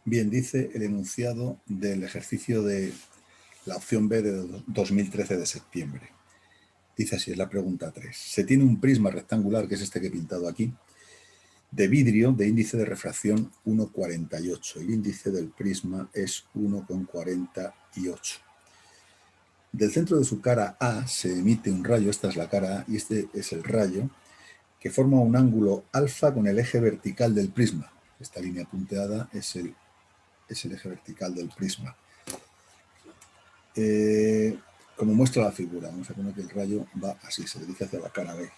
Bien, dice el enunciado del ejercicio de la opción B de 2013 de septiembre. Dice así, es la pregunta 3. Se tiene un prisma rectangular, que es este que he pintado aquí, de vidrio de índice de refracción 1,48. El índice del prisma es 1,48. Del centro de su cara A se emite un rayo, esta es la cara A, y este es el rayo, que forma un ángulo alfa con el eje vertical del prisma. Esta línea punteada es el eje vertical del prisma. Como muestra la figura, vamos a poner que el rayo va así, se dirige hacia la cara B.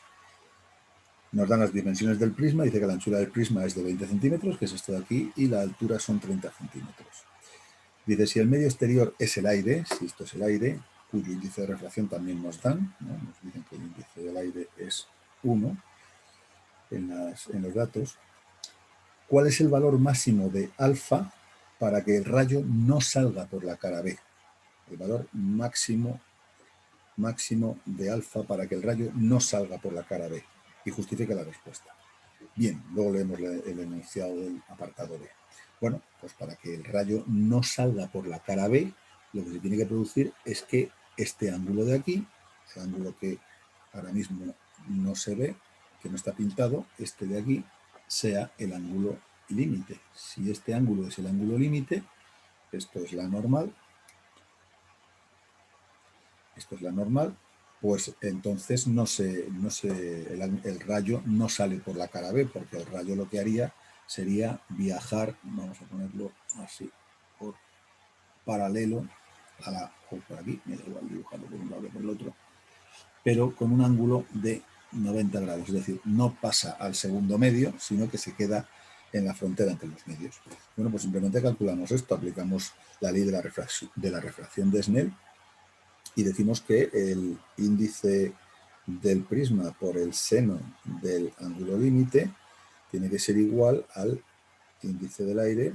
Nos dan las dimensiones del prisma, dice que la anchura del prisma es de 20 centímetros, que es esto de aquí, y la altura son 30 centímetros. Dice, si el medio exterior es el aire, si esto es el aire, cuyo índice de refracción también nos dan, ¿no? Nos dicen que el índice del aire es 1 en los datos. ¿Cuál es el valor máximo de alfa para que el rayo no salga por la cara B? El valor máximo de alfa para que el rayo no salga por la cara B y justifique la respuesta. Bien, luego leemos el enunciado del apartado B. Bueno, pues para que el rayo no salga por la cara B, lo que se tiene que producir es que este ángulo de aquí, el ángulo que ahora mismo no se ve, que no está pintado, este de aquí, sea el ángulo límite. Si este ángulo es el ángulo límite, esto es la normal, pues entonces el rayo no sale por la cara B, porque el rayo lo que haría sería viajar, vamos a ponerlo así, por paralelo a la, o por aquí, me da igual dibujarlo por un lado o por el otro, pero con un ángulo de 90 grados, es decir, no pasa al segundo medio, sino que se queda en la frontera entre los medios. Bueno, pues simplemente calculamos esto, aplicamos la ley de la refracción de Snell, y decimos que el índice del prisma por el seno del ángulo límite tiene que ser igual al índice del aire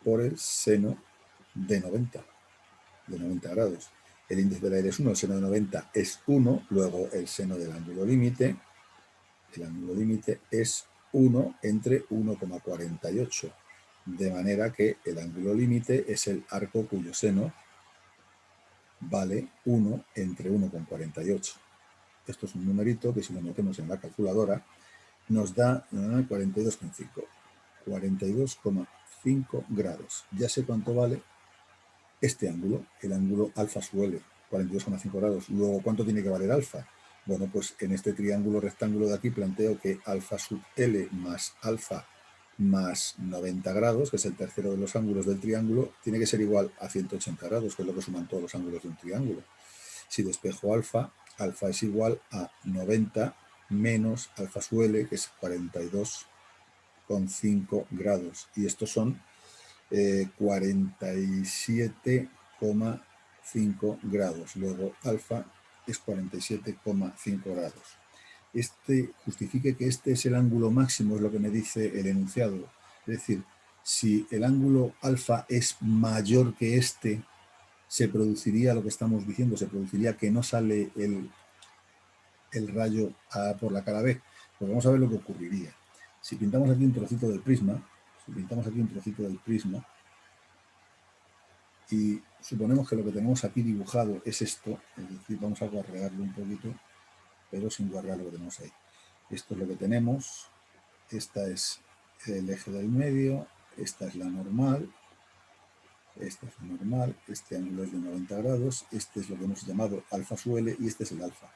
por el seno de 90 grados. El índice del aire es 1, el seno de 90 es 1, luego el seno del ángulo límite, es 1 entre 1,48, de manera que el ángulo límite es el arco cuyo seno vale 1 entre 1,48. Esto es un numerito que si lo metemos en la calculadora nos da 42,5. 42,5 grados. Ya sé cuánto vale este ángulo, el ángulo alfa sub L, 42,5 grados. Luego, ¿cuánto tiene que valer alfa? Bueno, pues en este triángulo rectángulo de aquí planteo que alfa sub L más alfa más 90 grados, que es el tercero de los ángulos del triángulo, tiene que ser igual a 180 grados, que es lo que suman todos los ángulos de un triángulo. Si despejo alfa, alfa es igual a 90 menos alfa sub L, que es 42,5 grados. Y estos son 47,5 grados. Luego alfa es 47,5 grados. Justifique que este es el ángulo máximo, es lo que me dice el enunciado. Es decir, si el ángulo alfa es mayor que este, se produciría lo que estamos diciendo, se produciría que no sale el rayo por la cara B. Pues vamos a ver lo que ocurriría. Si pintamos aquí un trocito del prisma, y suponemos que lo que tenemos aquí dibujado es esto, es decir, vamos a guarrearlo un poquito, pero sin guarrear lo que tenemos ahí. Esto es lo que tenemos, esta es el eje del medio, esta es la normal, este ángulo es de 90 grados, este es lo que hemos llamado alfa sub L y este es el alfa.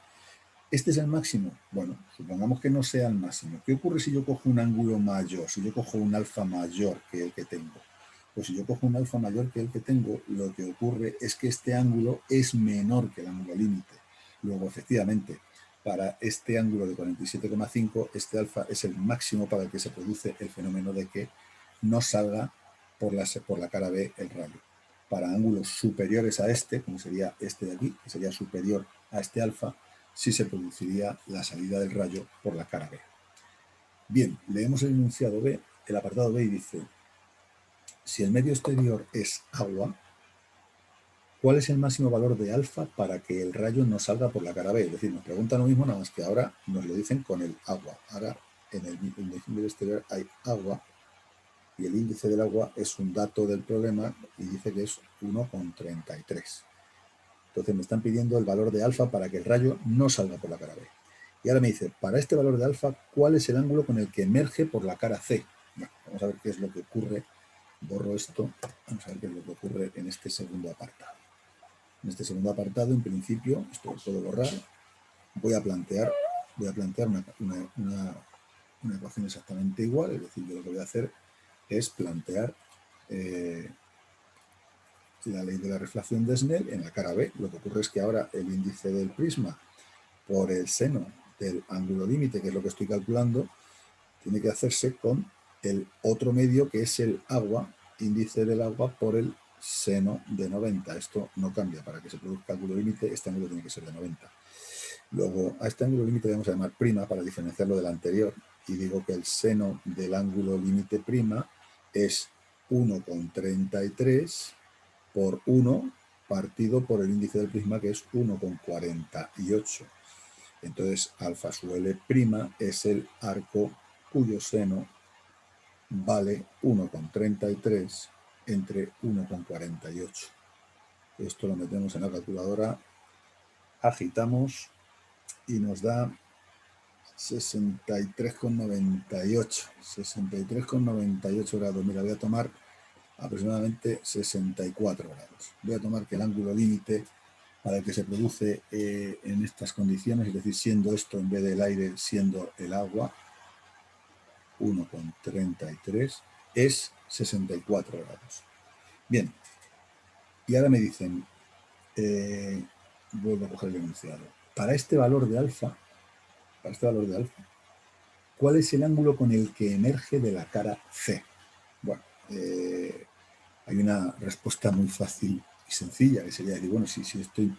¿Este es el máximo? Bueno, supongamos que no sea el máximo. ¿Qué ocurre si yo cojo un ángulo mayor, si yo cojo un alfa mayor que el que tengo? Pues si yo cojo un alfa mayor que el que tengo, lo que ocurre es que este ángulo es menor que el ángulo límite. Luego, efectivamente, para este ángulo de 47,5, este alfa es el máximo para el que se produce el fenómeno de que no salga por la cara B el rayo. Para ángulos superiores a este, como sería este de aquí, que sería superior a este alfa, sí se produciría la salida del rayo por la cara B. Bien, leemos el enunciado B, el apartado B, y dice: si el medio exterior es agua, ¿cuál es el máximo valor de alfa para que el rayo no salga por la cara B? Es decir, nos preguntan lo mismo, nada más que ahora nos lo dicen con el agua. Ahora en el medio exterior hay agua y el índice del agua es un dato del problema y dice que es 1,33. Entonces me están pidiendo el valor de alfa para que el rayo no salga por la cara B. Y ahora me dice, para este valor de alfa, ¿cuál es el ángulo con el que emerge por la cara C? Bueno, vamos a ver qué es lo que ocurre. Borro esto. Vamos a ver qué es lo que ocurre en este segundo apartado. En este segundo apartado, en principio, esto lo puedo borrar. Voy a plantear una ecuación exactamente igual. Es decir, yo lo que voy a hacer es plantear la ley de la reflexión de Snell en la cara B. Lo que ocurre es que ahora el índice del prisma por el seno del ángulo límite, que es lo que estoy calculando, tiene que hacerse con el otro medio, que es el agua, índice del agua por el seno de 90. Esto no cambia. Para que se produzca ángulo límite, este ángulo tiene que ser de 90. Luego, a este ángulo límite le vamos a llamar prima para diferenciarlo del anterior. Y digo que el seno del ángulo límite prima es 1,33 por 1 partido por el índice del prisma, que es 1,48. Entonces, alfa sub L' es el arco cuyo seno vale 1,33 entre 1,48. Esto lo metemos en la calculadora, agitamos y nos da 63,98. 63,98 grados. Mira, voy a tomar aproximadamente 64 grados. Voy a tomar que el ángulo límite para el que se produce en estas condiciones, es decir, siendo esto en vez del aire, siendo el agua, 1,33, es 64 grados. Bien, y ahora me dicen, vuelvo a coger el enunciado, para este valor de alfa, ¿cuál es el ángulo con el que emerge de la cara C? Bueno, hay una respuesta muy fácil y sencilla, que sería decir, bueno, si estoy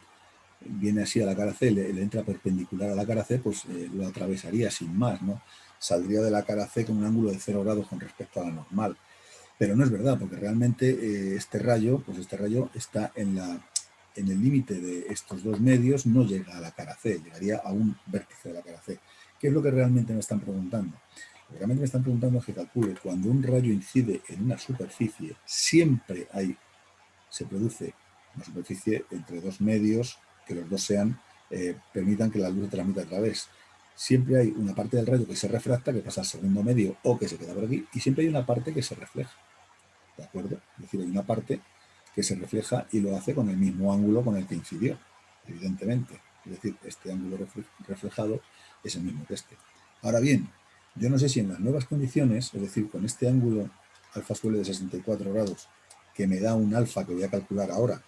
viene así a la cara C, le entra perpendicular a la cara C, pues lo atravesaría sin más, ¿no? Saldría de la cara C con un ángulo de 0 grados con respecto a la normal. Pero no es verdad, porque realmente este rayo está en el límite de estos dos medios, no llega a la cara C, llegaría a un vértice de la cara C. ¿Qué es lo que realmente me están preguntando? Lo que realmente me están preguntando es que calcule cuando un rayo incide en una superficie, siempre se produce una superficie entre dos medios que los dos permitan que la luz se transmita a través. Siempre hay una parte del rayo que se refracta, que pasa al segundo medio o que se queda por aquí, y siempre hay una parte que se refleja. ¿De acuerdo? Es decir, hay una parte que se refleja y lo hace con el mismo ángulo con el que incidió, evidentemente. Es decir, este ángulo reflejado es el mismo que este. Ahora bien, yo no sé si en las nuevas condiciones, es decir, con este ángulo alfa suele de 64 grados, que me da un alfa que voy a calcular ahora,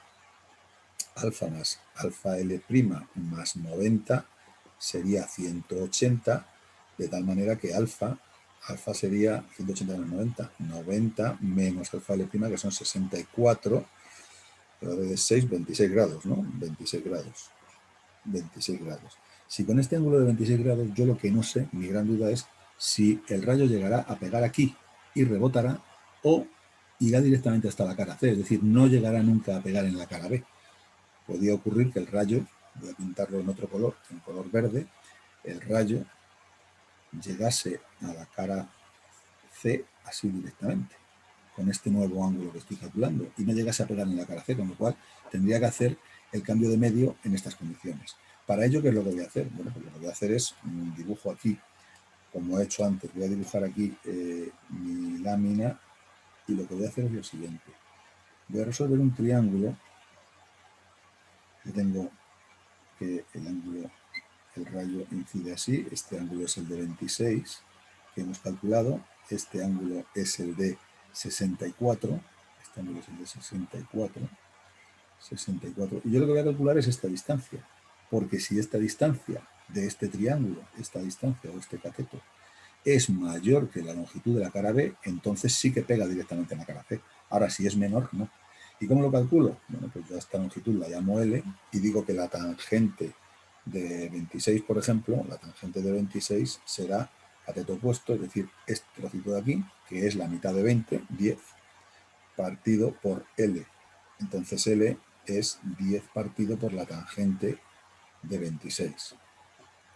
alfa más alfa L' más 90 sería 180, de tal manera que alfa sería 180 menos 90 menos alfa L', que son 64, de 6, 26 grados, ¿no? 26 grados. 26 grados. Si con este ángulo de 26 grados, yo lo que no sé, mi gran duda es si el rayo llegará a pegar aquí y rebotará o irá directamente hasta la cara C, es decir, no llegará nunca a pegar en la cara B. Podría ocurrir que el rayo, voy a pintarlo en otro color, en color verde, el rayo llegase a la cara C así directamente, con este nuevo ángulo que estoy calculando, y no llegase a pegar en la cara C, con lo cual tendría que hacer el cambio de medio en estas condiciones. Para ello, ¿qué es lo que voy a hacer? Bueno, pues lo que voy a hacer es un dibujo aquí, como he hecho antes, voy a dibujar aquí mi lámina, y lo que voy a hacer es lo siguiente. Voy a resolver un triángulo que tengo que el rayo incide así, este ángulo es el de 26 que hemos calculado, este ángulo es el de 64, este ángulo es el de 64, y yo lo que voy a calcular es esta distancia, porque si esta distancia de este triángulo, esta distancia o este cateto, es mayor que la longitud de la cara B, entonces sí que pega directamente en la cara C. Ahora, si es menor, no. ¿Y cómo lo calculo? Bueno, pues yo a esta longitud la llamo L y digo que la tangente de 26, por ejemplo, la tangente de 26 será cateto opuesto, es decir, este trocito de aquí, que es la mitad de 20, 10, partido por L. Entonces L es 10 partido por la tangente de 26.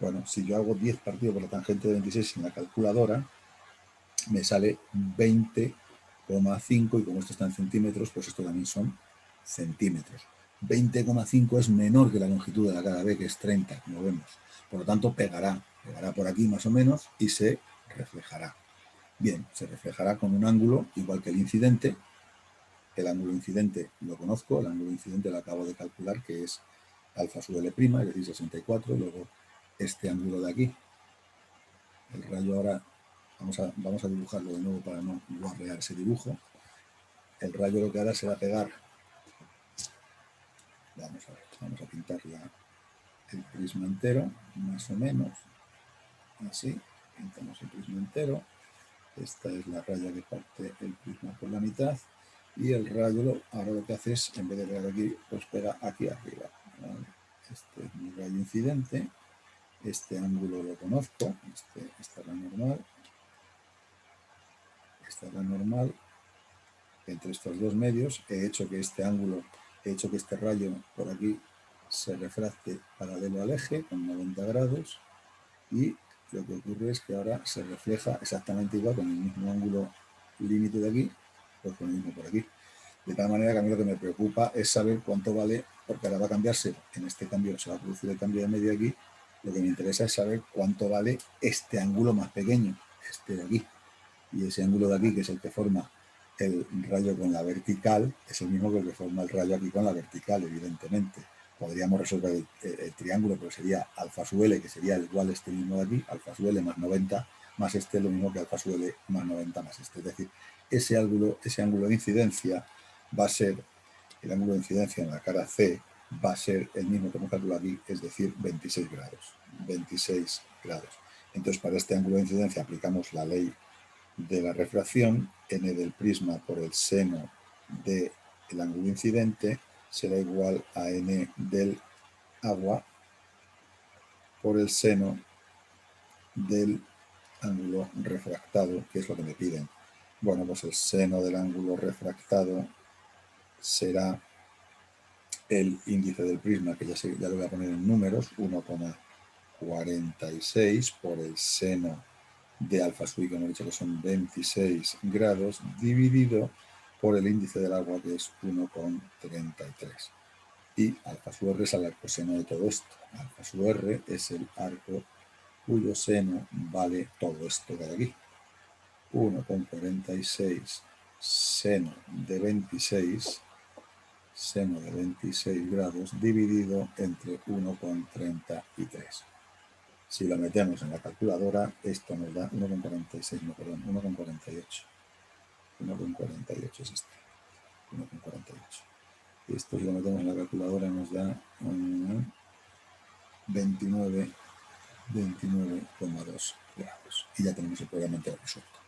Bueno, si yo hago 10 partido por la tangente de 26 en la calculadora, me sale 20 20,5 y como esto está en centímetros, pues esto también son centímetros. 20,5 es menor que la longitud de la cara B, que es 30, como vemos. Por lo tanto, pegará por aquí más o menos y se reflejará. Bien, se reflejará con un ángulo igual que el incidente. El ángulo incidente lo conozco, el ángulo incidente lo acabo de calcular, que es alfa sub L', es decir, 64. Luego este ángulo de aquí, el rayo ahora, vamos a dibujarlo de nuevo para no guarrear ese dibujo. El rayo lo que hará será pegar, vamos a pintar el prisma entero, más o menos, así, pintamos el prisma entero. Esta es la raya que parte el prisma por la mitad y el rayo ahora lo que hace es, en vez de pegar aquí, pues pega aquí arriba. ¿Vale? Este es mi rayo incidente, este ángulo lo conozco, esta es la normal, esta es la normal. Entre estos dos medios he hecho que este ángulo, he hecho que este rayo por aquí se refracte paralelo al eje con 90 grados y lo que ocurre es que ahora se refleja exactamente igual con el mismo ángulo límite de aquí, pues con el mismo por aquí. De tal manera que a mí lo que me preocupa es saber cuánto vale, porque ahora va a cambiarse, en este cambio se va a producir el cambio de medio aquí, lo que me interesa es saber cuánto vale este ángulo más pequeño, este de aquí. Y ese ángulo de aquí, que es el que forma el rayo con la vertical, es el mismo que el que forma el rayo aquí con la vertical, evidentemente. Podríamos resolver el triángulo, pero sería alfa sub L, que sería igual este mismo de aquí, alfa sub L más 90, más este, lo mismo que alfa sub L más 90 más este. Es decir, ese ángulo de incidencia va a ser, el ángulo de incidencia en la cara C va a ser el mismo que hemos calculado aquí, es decir, 26 grados. 26 grados. Entonces, para este ángulo de incidencia aplicamos la ley de la refracción, n del prisma por el seno del ángulo incidente será igual a n del agua por el seno del ángulo refractado, que es lo que me piden. Bueno, pues el seno del ángulo refractado será el índice del prisma, que ya lo voy a poner en números, 1,46 por el seno de alfa sub i, que hemos dicho que son 26 grados, dividido por el índice del agua, que es 1,33. Y alfa sub r es el arcoseno de todo esto. Alfa sub r es el arco cuyo seno vale todo esto que hay aquí. 1,46 seno de 26 grados dividido entre 1,33. Si lo metemos en la calculadora, esto nos da 1,46, no, perdón, 1,48. 1,48 es este. 1,48. Y esto si lo metemos en la calculadora nos da 29,2 grados. Y ya tenemos el programa entero resuelto.